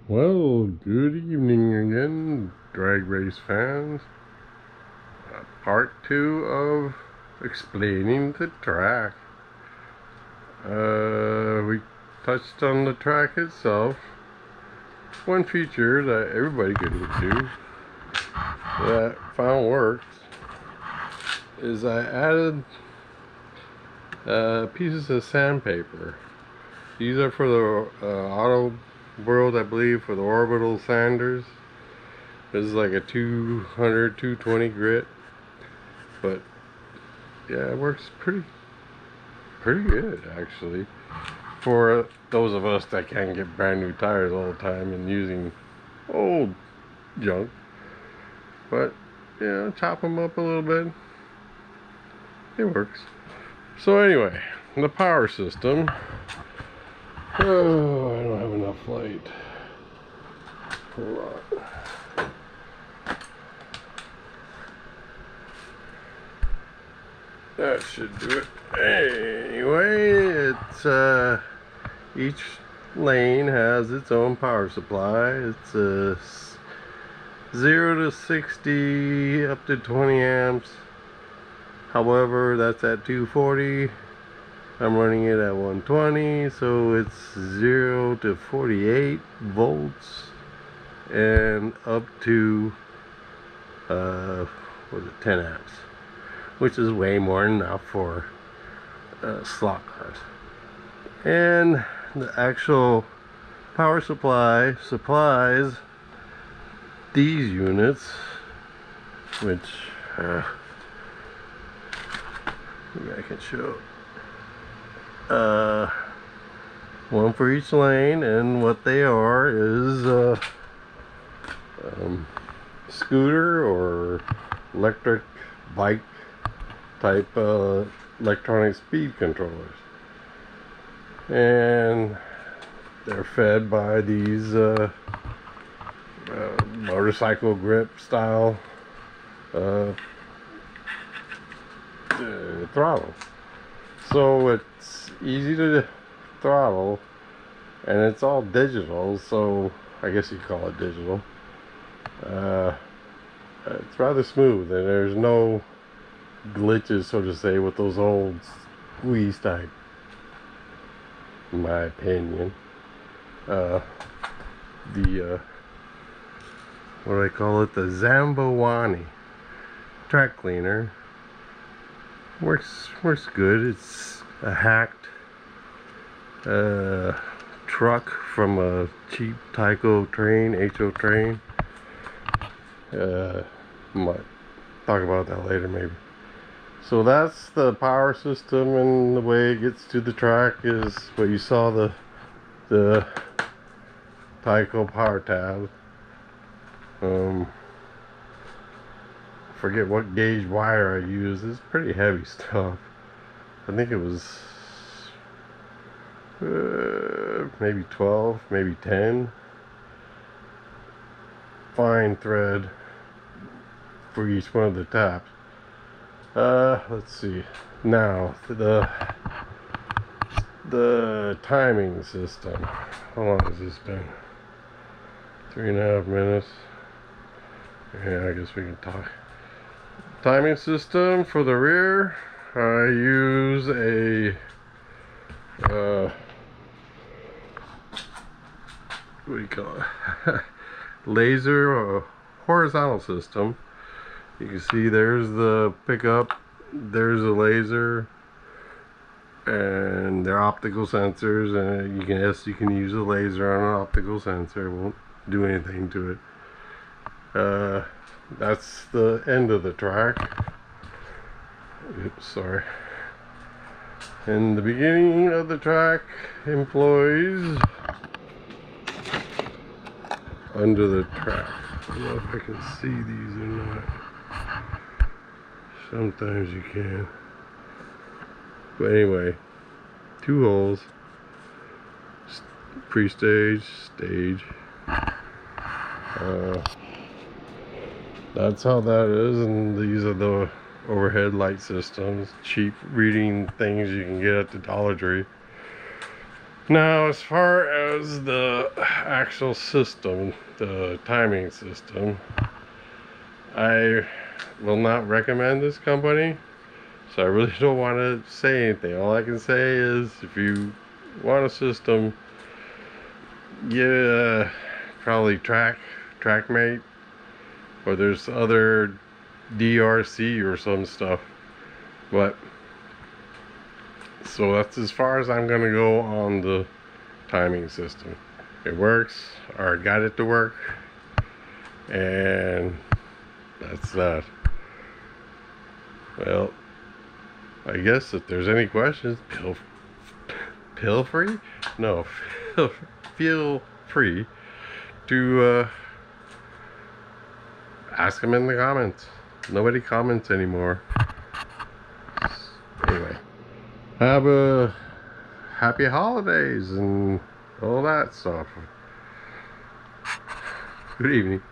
Well, good evening again, drag race fans. Part 2 of explaining the track. We touched on the track itself. One feature that everybody could do that found works is I added pieces of sandpaper. These are for the auto world, I believe, for the orbital sanders. This is like a 200, 220 grit, but yeah, it works pretty good actually for those of us that can't get brand new tires all the time and using old junk. But yeah, chop them up a little bit, it works. So anyway, the power system. Oh, I don't have enough light. Hold on. That should do it. Anyway, it's each lane has its own power supply. It's a 0 to 60 up to 20 amps. However, that's at 240. I'm running it at 120, so it's 0 to 48 volts and up to 10 amps, which is way more than enough for slot cars. And the actual power supply supplies these units, which maybe I can show. One for each lane, and what they are is scooter or electric bike type electronic speed controllers, and they're fed by these motorcycle grip style throttle. So it's easy to throttle, and it's all digital, so I guess you call it digital. It's rather smooth, and there's no glitches, so to say, with those old squeeze type, in my opinion. What do I call it? The Zamboni track cleaner works good. It's a hacked truck from a cheap Tyco train, HO train. Might talk about that later maybe. So that's the power system, and the way it gets to the track is what you saw, the Tyco power tab. Forget what gauge wire I used. It's pretty heavy stuff. I think it was maybe 12, maybe 10 fine thread for each one of the taps. Let's see. Now the timing system. How long has this been? 3.5 minutes. Yeah, I guess we can talk. Timing system for the rear. I use a what do you call it? Laser or horizontal system. You can see there's the pickup, there's the laser, and they're optical sensors, and you can use a laser on an optical sensor. It won't do anything to it. That's the end of the track. Oops, sorry. And the beginning of the track employs under the track. I don't know if I can see these or not. Sometimes you can. But anyway, 2 holes, pre-stage, stage. That's how that is, and these are the overhead light systems. Cheap reading things you can get at the Dollar Tree. Now, as far as the actual system, the timing system, I will not recommend this company, so I really don't want to say anything. All I can say is if you want a system, get probably TrackMate, or there's other DRC or some stuff. But so that's as far as I'm gonna go on the timing system. It works, or I got it to work, and that's that. Well, I guess if there's any questions, feel free? No, feel free to ask them in the comments. Nobody comments anymore. Anyway, have a happy holidays and all that stuff. Good evening.